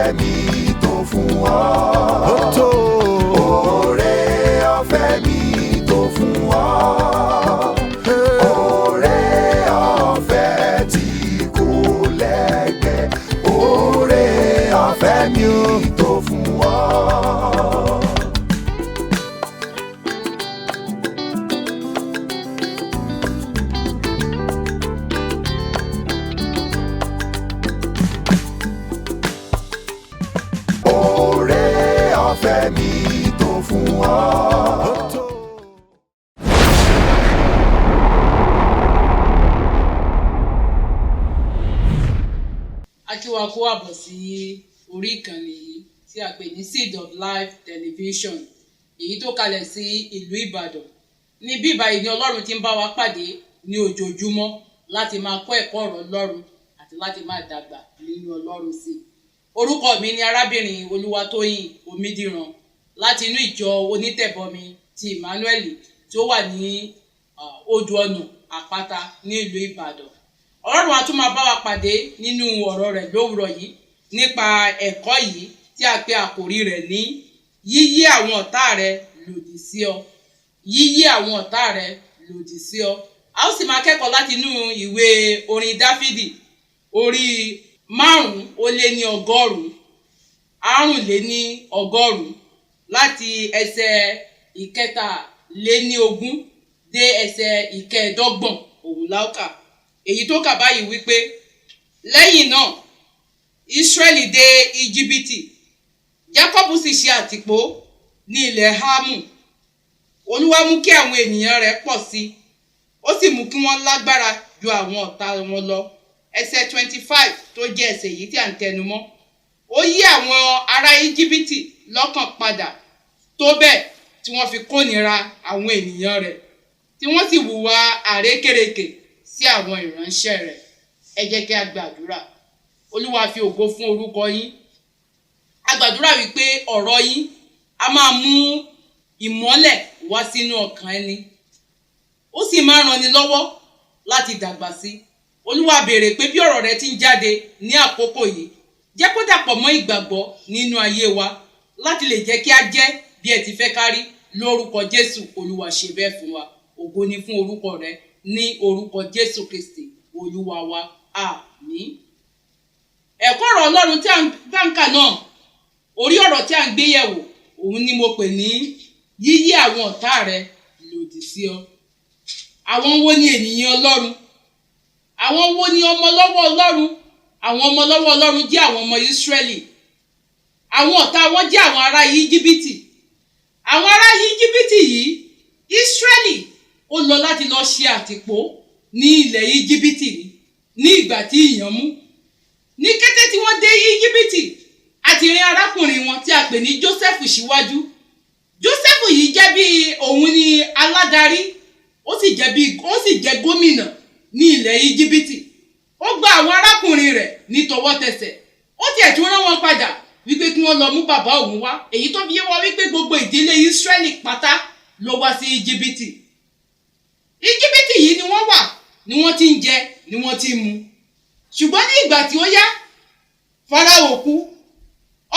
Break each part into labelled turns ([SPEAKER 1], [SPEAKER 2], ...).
[SPEAKER 1] ọ̀fẹ́ mi tó fún ọ. Ó tó. Oore ọ̀fẹ́ mi tó fún ọ. Oore ọ̀fẹ́ tí kò lẹ́gbẹ́. Oore ọ̀fẹ́ mi tó fún ọ. Oore ọ̀fẹ́ mi tó fún ọ.
[SPEAKER 2] Akíwa kó àbọ̀ sí orí ìkànnì yìí tí a pè ní Seed of Life Television, èyí tó kalẹ̀ sí ìlú Ìbàdàn. Ní bíbá yìí ni Ọlọ́run ti ń bá wa pàdé ní ojoojúmọ́ láti máa kọ́ ẹ̀kọ́ ọ̀rọ̀ Ọlọ́run àti láti máa dàgbà nínú Ọlọ́run sí. Orúkọ mi ni arábìnrin Olúwatóyìn Omídìran láti inú ìjọ onítẹ̀bọmi ti Emmanuel tí ó wà ní odò ọ̀nà Àpáta ní ìlú Ìbàdàn. Ọlọ́run á tún máa bá wa pàdé nínú ọ̀rọ̀ rẹ̀ lówùrọ̀ yìí nípa ẹ̀kọ́ yìí tí a pè àkòrí rẹ̀ ní yíyí àwọn ọ̀tá rẹ lòdì sí ọ. Yíyí àwọn ọ̀tá rẹ lòdì sí ọ. A ó sì máa kẹ́kọ̀ọ́ láti inú ìwé orin Dáfídì orí 550 láti ẹsẹ̀ 7 dé ẹsẹ̀ 15 òun láòkà. Èyí tó kà báyìí wípé lẹ́yìn náà Ísírẹ́lì dé Íjíbítì, Jákọ́bù sì ṣe àtìpó ní ilẹ̀ Hámù. Olúwa mú kí àwọn ènìyàn rẹ̀ pọ̀ sí, ó sì mú kí wọ́n lágbára ju àwọn ọ̀tá wọn lọ. Ẹsẹ̀ 25 tó jẹ́ ẹsẹ̀ yìí tí à ń tẹnu mọ́. Ó yí àwọn ará Íjíbítì lọ́kàn padà tó bẹ́ẹ̀ tí wọ́n fi kórìíra àwọn ènìyàn rẹ̀, tí wọ́n sì hùwà àrékérekè sí àwọn ìránṣẹ́ rẹ̀. Ẹ jẹ́ kí a gbàdúrà. Olúwa fi ògo fún orúkọ yín. A gbàdúrà wípé ọ̀rọ̀ yín a máa mú ìmọ́lẹ̀ wá sínú ọkàn ẹni, ó sì máa ràn ni lọ́wọ́ láti dàgbà sí. Olúwa béèrè pé bí ọ̀rọ̀ rẹ ti ń jáde ní àkókò yìí, jẹ́ kó dàpọ̀ mọ́ ìgbàgbọ́ nínú ayé wa láti lè jẹ́ kí a jẹ́ bí ẹ ti fẹ́ kárí. Lórúkọ Jésù, Olúwa ṣe bẹ́ẹ̀ fún wa. Ògo ni fún orúkọ rẹ ní orúkọ Jésù Kristi Olúwa wa. Àmín. Ẹ̀kọ́ ọ̀rọ̀ Ọlọ́run tí a ń kà náà, orí ọ̀rọ̀ tí a ń gbé yẹ̀wò, òun ni mo pè ní yíyí àwọn ọ̀tá rẹ lòdì sí ọ. Àwọn wo ni ènìyàn Ọlọ́run? Àwọn wo ni ọmọ lọ́wọ́ Ọlọ́run? Àwọn ọmọ lọ́wọ́ Ọlọ́run jẹ́ àwọn ọmọ Ísírẹ́lì. Àwọn ọ̀tá wọn jẹ́ àwọn ará Íjíbítì. Àwọn ará Íjíbítì yìí, Ísírẹ́lì ó lọ láti lọ ṣe àtìpó ní ilẹ̀ Íjíbítì ní ìgbà tí ìyàn mú. Ní kété tí wọ́n dé Íjíbítì, àti rin arákùnrin wọn tí a pè ní Jósẹ́fù síwájú. Jósẹ́fù yìí jẹ́ bí òun ni aládarí, ó sì jẹ́ gómìnà ní ilẹ̀ Íjíbítì. Ó gba àwọn arákùnrin rẹ̀ ní tọwọ́tẹsẹ̀. Ó tiẹ̀ tún rán wọn padà wípé kí wọ́n lọ mú bàbá òun wá. Èyí tó fi yé wọn wípé gbogbo ìdílé Ísírẹ́lì pátá ló wá sí Íjíbítì. Íjíbítì yìí ni wọ́n wà, ni wọ́n ti ń jẹ, ni wọ́n ti ń mu. Ṣùgbọ́n ní ìgbà tí ó yá, Fáráò kú.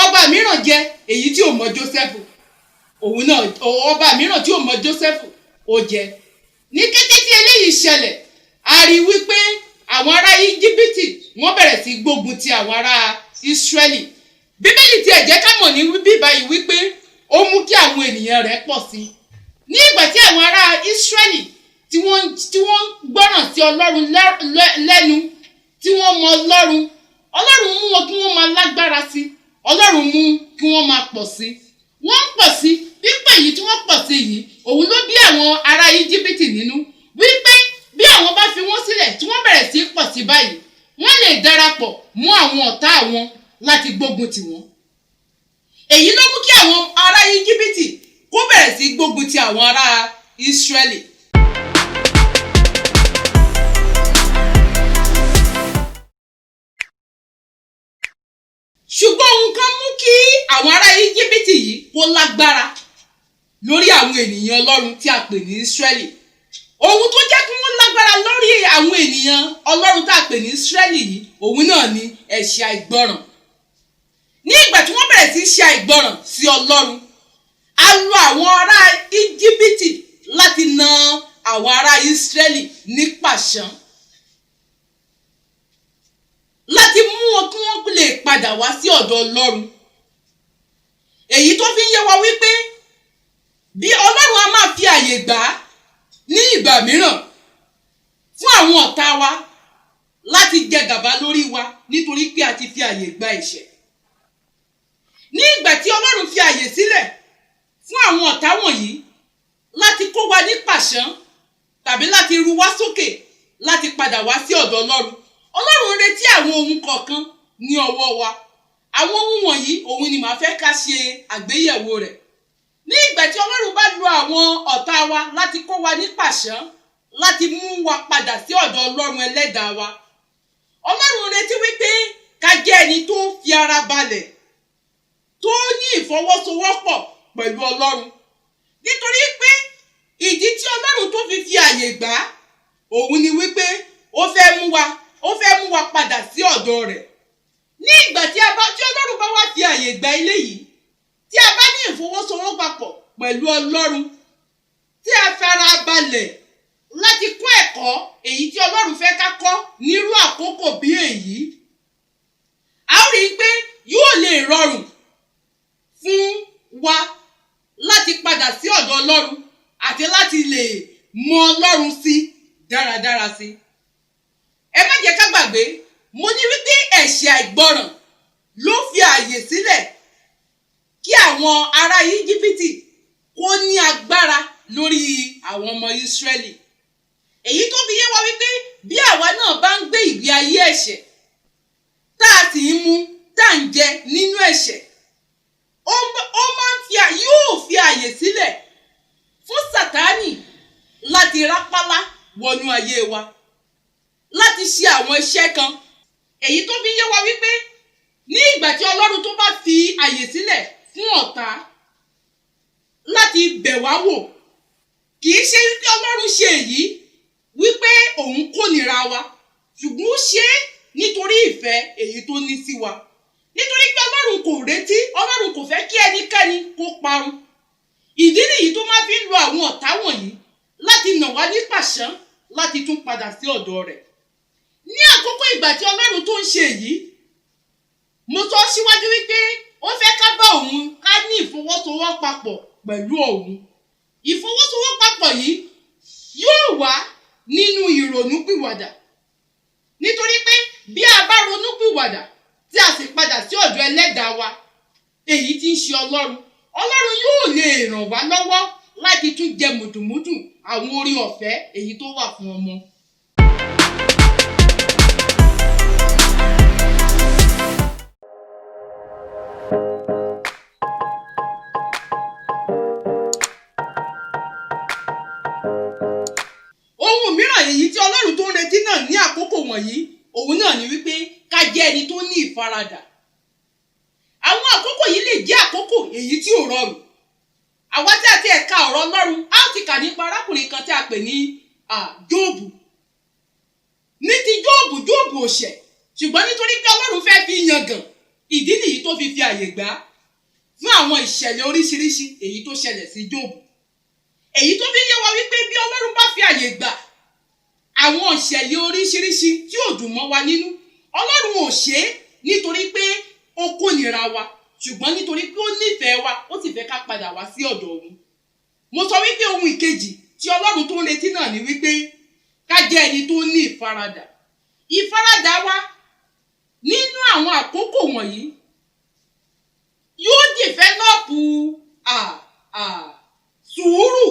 [SPEAKER 2] Ọba mìíràn jẹ èyí tí ò mọ Jósẹ́fù. Òun náà ọba mìíràn tí ò mọ Jósẹ́fù ó jẹ. Ní kété tí eléyìí ṣẹlẹ̀, a rí wípé àwọn ará Íjíbítì wọ́n bẹ̀rẹ̀ sí gbógun ti àwọn ará Ísírẹ́lì. Bíbélì tí ẹ jẹ́ ká mọ̀ ní bíbá yìí wípé ó mú kí àwọn ènìyàn rẹ̀ pọ̀ sí. Ní ìgbà tí àwọn ará Ísírẹ́lì tí wọ́n gbọ́ràn sí Ọlọ́run lẹ́nu, tí wọ́n mọ Ọlọ́run, Ọlọ́run mú wọn kí wọ́n máa lágbára sí. Ọlọ́run mú kí wọ́n máa pọ̀ sí. Wọ́n ń pọ̀ sí. Pípẹ́ yìí tí wọ́n pọ̀ sí yìí, òun ló bí àwọn ará Íjíbítì nínú. Wípé bí àwọn bá fi wọ́n sílẹ̀ tí wọ́n bẹ̀rẹ̀ sí pọ̀ sí báyìí, wọ́n lè darapọ̀ mọ́ àwọn ọ̀tá wọn láti gbógun tì wọ́n. Èyí ló mú kí àwọn ará Íjíbítì kó bẹ̀rẹ̀ sí gbógun ti àwọn ará Ísírẹ́lì. Ṣùgbọ́n ohun kan mú kí àwọn ará Íjíbítì yìí kó lágbára lórí àwọn ènìyàn Ọlọ́run tí a pè ní Ísírẹ́lì. Ohun tó jẹ́ kí wọ́n lágbára lórí àwọn ènìyàn Ọlọ́run tí a pè ní Ísírẹ́lì yìí, òun náà ni ẹ̀ṣẹ̀ àìgbọràn. ní ìgbà tí wọ́n bẹ̀rẹ̀ sí ṣe àìgbọràn sí Ọlọ́run, a lo àwọn ará Íjíbítì láti na àwọn ará Ísírẹ́lì ní pàṣán, láti mú wọn kí wọ́n lè padà wá sí ọ̀dọ̀ Ọlọ́run. Èyí tó fi ń yé wa wípé bí Ọlọ́run a máa fi àyè gbà ní ìgbà mìíràn fún àwọn ọ̀tá wa láti jẹ gàba lórí wa nítorí pé a ti fi àyè gba ẹ̀ṣẹ̀. Ní ìgbà tí Ọlọ́run fi àyè sílẹ̀ fún àwọn ọ̀tá wọ̀nyí láti kó wa ní pàṣán tàbí láti ru wá sókè láti padà wá sí ọ̀dọ̀ Ọlọ́run, Ọlọ́run retí àwọn ohun kọ̀ọ̀kan ní ọwọ́ wa. Àwọn ohun wọ̀nyí òun ni màá fẹ́ ká ṣe àgbéyẹ̀wò rẹ̀. Ní ìgbà tí Ọlọ́run bá lo àwọn ọ̀tá wa láti kó wa ní pàṣán láti mú wa padà sí ọ̀dọ̀ Ọlọ́run ẹlẹ́dàá wa, Ọlọ́run retí wípé ká jẹ́ ẹni tó fi ara balẹ̀, tó ní ìfọwọ́sowọ́pọ̀ pẹ̀lú Ọlọ́run. Nítorí pé ìdí tí Ọlọ́run tó fi àyè gbà òun ni wípé ó fẹ́ mú wa padà sí ọ̀dọ̀ rẹ̀. Ní ìgbà tí Ọlọ́run bá wá fi àyè gbà eléyìí, tí a bá ní ìfọwọ́sowọ́pọ̀ pẹ̀lú Ọlọ́run, tí a fara balẹ̀ láti kọ́ ẹ̀kọ́ èyí tí Ọlọ́run fẹ́ ká kọ́ nírú àkókò bí èyí, a ó rí i pé yóò lè rọrùn fún wa láti padà sí ọ̀dọ̀ Ọlọ́run àti láti lè mọ Ọlọ́run sí dáradára sí. Ẹ má jẹ́ ká gbàgbé, mo ní wípé ẹ̀ṣẹ̀ àìgbọràn ló fi àyè sílẹ̀ kí àwọn ará Íjíbítì kó ní agbára lórí àwọn ọmọ Ísírẹ́lì. Èyí tó fi yé wa wípé bí àwa náà bá ń gbé ìgbé ayé ẹ̀ṣẹ̀, tá a sì ń mu, tá à ń jẹ nínú ẹ̀ṣẹ̀, yóò fi àyè sílẹ̀ fún Sátánì láti rápálá wọnú ayé wa, láti ṣe àwọn iṣẹ́ kan. Èyí tó fi yé wa wípé ní ìgbà tí Ọlọ́run tó bá fi àyè sílẹ̀ fún ọ̀tá láti bẹ̀ wá wò, kì í ṣe wípé Ọlọ́run ṣe èyí wípé òun kórìíra wa, ṣùgbọ́n ó ṣe é nítorí ìfẹ́ èyí tó ní sí wa. Nítorí pé Ọlọ́run kò fẹ́ kí ẹnikẹ́ni kó parun. Ìdí nìyí tó máa fi ń lo àwọn ọ̀tá wọ̀nyí láti nà wá ní pàṣán láti tún padà sí ọ̀dọ̀ rẹ̀. Ní àkókò ìgbà tí Ọlọ́run tó ń ṣe èyí, mo sọ síwájú wípé ó fẹ́ ká bá òun ká ní ìfọwọ́sowọ́pọ̀ pẹ̀lú òun. Ìfọwọ́sowọ́pọ̀ yìí yóò wá nínú ìrònúpìwàdà. Nítorí pé bí a bá ronúpìwàdà tí a sì padà sí ọ̀dọ̀ ẹlẹ́dàá wa, èyí tí ń ṣe Ọlọ́run yóò lè ràn wá lọ́wọ́ láti tún jẹ mùdùmùdù àwọn oore ọ̀fẹ́ èyí tó wà fún ọmọ. Ohun mìíràn èyí tí Ọlọ́run tó ń retí náà ní àkókò wọ̀nyí, òun náà ni wípé ká jẹ́ ẹni tó ní ìfaradà. Àwọn àkókò yìí lè jẹ́ àkókò èyí tí ò rọrùn. Àwa tí a ti ẹ̀ka ọ̀rọ̀ Ọlọ́run, a ti kà nípa arákùnrin kan tí a pè ní Jóòbù. Ní ti Jóòbù ò ṣẹ̀, ṣùgbọ́n nítorí pé Ọlọ́run fẹ́ fi yangàn, ìdí nìyí tó fi àyè gbà fún àwọn ìṣẹ̀lẹ̀ oríṣiríṣi èyí tó ṣẹlẹ̀ sí Jóòbù. Èyí tó fi yé wa wípé bí Ọlọ́run bá fi àyè gbà àwọn ìṣẹ̀lẹ̀ oríṣiríṣi tí ò dùn mọ́ wa nínú, Ọlọ́run ò ṣe é nítorí pé ó kórìíra wa, ṣùgbọ́n nítorí pé ó nífẹ̀ẹ́ wa, ó sì fẹ́ ká padà wá sí ọ̀dọ̀ òun. Mo sọ wípé ohun ìkejì tí Ọlọ́run tó ń retí náà ni wípé ká jẹ́ ẹni tó ní ìfaradà. Ìfaradà wa nínú àwọn àkókò wọ̀nyí yóò dìfẹ́lọ́pù sùúrù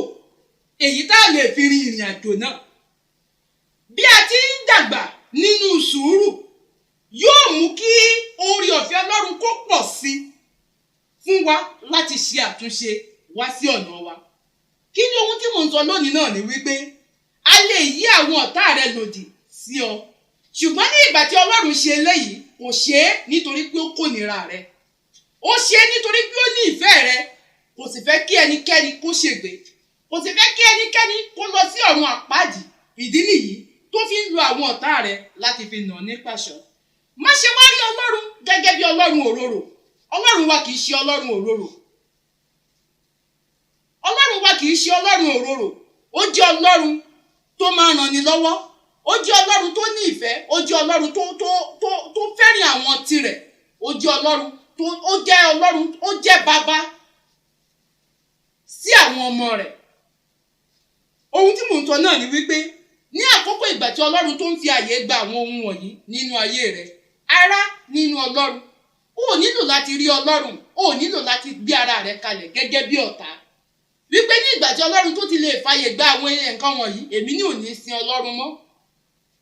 [SPEAKER 2] èyí tá a lè fi rin ìrìn àjò náà. Bí a ti ń dàgbà nínú sùúrù, yóò mú kí oore ọ̀fẹ́ Ọlọ́run kó pọ̀ sí fún wa láti ṣe àtúnṣe wá sí ọ̀nà wa. Kí ni ohun tí mò ń sọ lónìí náà ni wípé a lè yí àwọn ọ̀tá rẹ lòdì sí ọ, ṣùgbọ́n ní ìgbà tí Ọlọ́run ṣe eléyìí, kò ṣe é nítorí pé ó kórìíra rẹ, ó ṣe é nítorí pé ó ní ìfẹ́ rẹ, kò sì fẹ́ kí ẹnikẹ́ni kó ṣègbé, kò sì fẹ́ kí ẹnikẹ́ni kó lọ sí ọ̀run àpáàdì. Ìdí nìyí tó fi ń lo àwọn ọ̀tá rẹ láti fi nà ní pàṣán. Má ṣe wá rí Ọlọ́run gẹ́gẹ́ bí Ọlọ́run òróró. Ọlọ́run wa kì í ṣe Ọlọ́run òróró. Ọlọ́run wa kì í ṣe Ọlọ́run òróró. Ó jẹ́ Ọlọ́run tó máa ràn ni lọ́wọ́. Ó jẹ́ Ọlọ́run tó ní ìfẹ́. Ó jẹ́ Ọlọ́run tó fẹ́ràn àwọn tirẹ̀. Ó jẹ́ Ọlọ́run ó jẹ́ bàbá sí àwọn ọmọ rẹ̀. Ohun tí mò ń sọ náà ni wípé ní àkókò ìgbà tí Ọlọ́run tó ń fi àyè gba àwọn ohun wọ̀nyí nínú ayé rẹ̀, ará nínú Ọlọ́run, ó nílò láti rí Ọlọ́run, ó nílò láti gbé ara rẹ̀ kalẹ̀ gẹ́gẹ́ bí ọ̀tá. Wípé ní ìgbà tí Ọlọ́run tó ti lè fàyè gba àwọn nǹkan wọ̀nyí, èmi ní ò ní sin Ọlọ́run mọ́.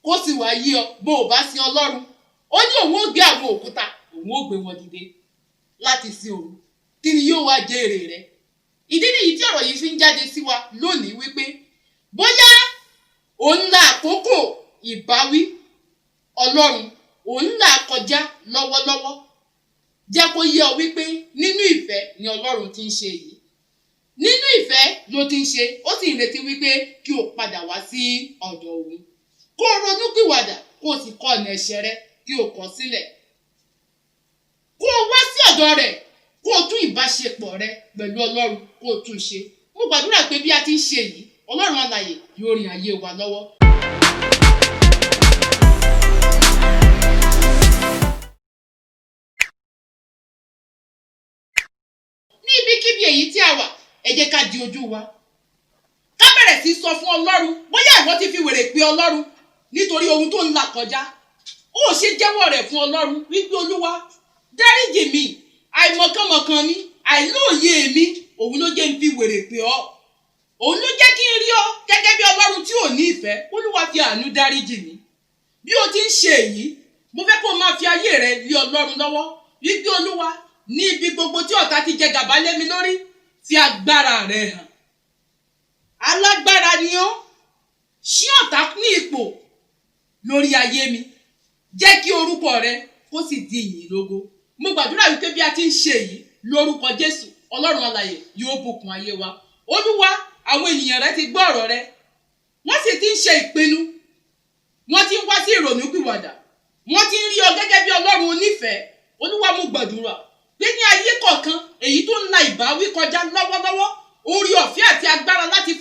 [SPEAKER 2] Kó sì wá yí ọ bó o bá sin Ọlọ́run. Ó ní òun ó gbé àwọn òkúta, òun ó gbé wọn dìde láti sin òun. Kí ni yóò wá jẹ èrè rẹ̀? Ìdí nìyí tí ọ̀rọ̀ yìí fi ń jáde sí wa lónìí wípé bóyá òun la àkókò ìbáwí Ọlọ́run, òun là kọjá lọ́wọ́lọ́wọ́, jẹ́ kó yé ọ wípé nínú ìfẹ́ ni Ọlọ́run ti ń ṣe yìí. Nínú ìfẹ́ ló ti ń ṣe, ó sì ń retí wípé kí o padà wá sí ọ̀dọ̀ òun. Kó o ronúpìwàdà, kó o sì kọ̀ ọ̀nà ẹ̀ṣẹ̀ rẹ kí o kọ̀ sílẹ̀. Kó o wá sí ọ̀dọ̀ rẹ̀, kó o tún ìbáṣepọ̀ rẹ pẹ̀lú Ọlọ́run kó o tún ṣe. Mo gbàdúrà pé bí a ti ń ṣe yìí, Ọlọ́run alààyè yóò rìn ayé wa lọ́wọ́. Ní ibikíbi èyí tí a wà, ẹ jẹ́ ká di ojú wa. Ká bẹ̀rẹ̀ sí sọ fún Ọlọ́run, bóyá ìwọ ti fi wèrè pè Ọlọ́run nítorí ohun tó ń là kọjá. Ó ṣe jẹ́wọ́ rẹ̀ fún Ọlọ́run wípé Olúwa, dáríjì mi, àìmọ̀kànmọ̀kàn mi, àìlóòye mi, òun ló jẹ́ ń fi wèrè pè ọ́. Òun ló jẹ́ kí n rí ọ gẹ́gẹ́ bí Ọlọ́run tí ò ní ìfẹ́. Olúwa fi àánú dáríjì mi. Bí o ti ń ṣe èyí, mo fẹ́ kó o máa fi ayé rẹ lé Ọlọ́run lọ́wọ́. Wípé Olúwa, ní ibi gbogbo tí ọ̀tá ti jẹ gàba lé mi lórí, fi agbára rẹ hàn. Alágbára ni ọ́. Ṣí ọ̀tá ní ipò lórí ayé mi. Jẹ́ kí orúkọ rẹ kó sì di ìyìn lógo. Mo gbàdúrà wípé bí a ti ń ṣe yìí lórúkọ Jésù, Ọlọ́run alààyè yóò bùkún ayé wa. Olúwa, àwọn ènìyàn rẹ ti gbọ́ ọ̀rọ̀ rẹ. Wọ́n sì ti ń ṣe ìpinnu. Wọ́n ti ń wá sí ìrònúpìwàdà. Wọ́n ti ń rí ọ gẹ́gẹ́ bí Ọlọ́run onífẹ̀ẹ́. Olúwa, mo gbàdúrà pé ní ayé kọ̀ọ̀kan èyí tó ń la ìbáwí kọjá lọ́wọ́lọ́wọ́, orí ọ̀fẹ́ àti agbára láti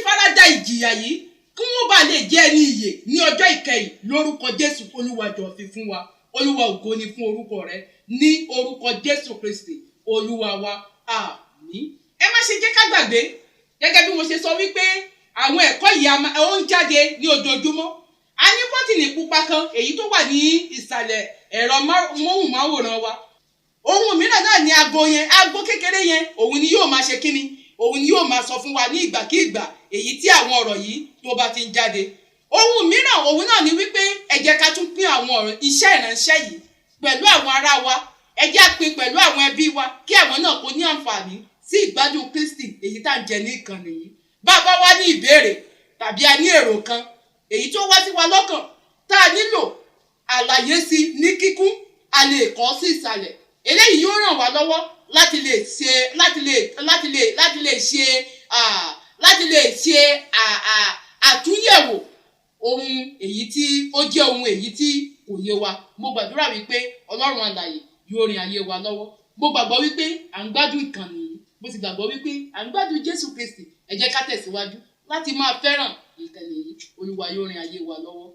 [SPEAKER 2] farada ìjìyà yìí, kí wọ́n bá lè jẹ́ ẹni ìyè ní ọjọ́ ìkẹyìn lórúkọ Jésù. Olúwa jọ̀ọ́ fi fún wa. Olúwa, ògo ni fún orúkọ rẹ ní orúkọ Jésù Kristi Olúwa wa. Àmín. Ẹ má ṣe jẹ́ ká gbàgbé, gẹ́gẹ́ bí mo ṣe sọ wípé àwọn ẹ̀kọ́ yìí ó ń jáde ní ojoojúmọ́. A ní bọ́tìnì pupa kan èyí tó wà ní ìsàlẹ̀ ẹ̀rọ móhùnmáwòrán wa. Ohun mìíràn náà ni aago yẹn, aago kékeré yẹn, òun ni yóò máa ṣe kíni, òun ni yóò máa sọ fún wa ní ìgbàkígbà èyí tí àwọn ọ̀rọ̀ yìí tó bá ti ń jáde. Ohun mìíràn òun náà ni wípé ẹ jẹ́ ká tún pín àwọn ọ̀rọ̀ iṣẹ́ ìránṣẹ́ yìí pẹ̀lú àwọn ará wa. Ẹ jẹ́ á pín pẹ̀lú àwọn ẹbí wa kí àwọn náà kó ní àǹfààní sí ìgbádùn Kristi èyí tá ń jẹ ní ìkànnì yìí. Bàbá wa ní ìbéèrè tàbí a ní èrò kan èyí tó wá sí wa lọ́kàn tá a nílò àlàyé sí ní kíkún, a lè kọ sí ìsàlẹ̀. Eléyìí yóò ràn wá lọ́wọ́ láti lè ṣe àtúnyẹ̀wò ohun èyí tí ó jẹ́ ohun èyí tí kò yé wa. Mo gbàdúrà wípé Ọlọ́run alààyè yóò rìn ayé wa lọ́wọ́. Mo gbàgbọ́ wípé à ń gbádùn ìkànnì yìí. Mo sì gbàgbọ́ wípé à ń gbádùn Jésù Kristi. Ẹ jẹ́ ká tẹ̀síwájú láti máa fẹ́ràn ìkànnì yìí. Olúwa yóò rìn ayé wa lọ́wọ́.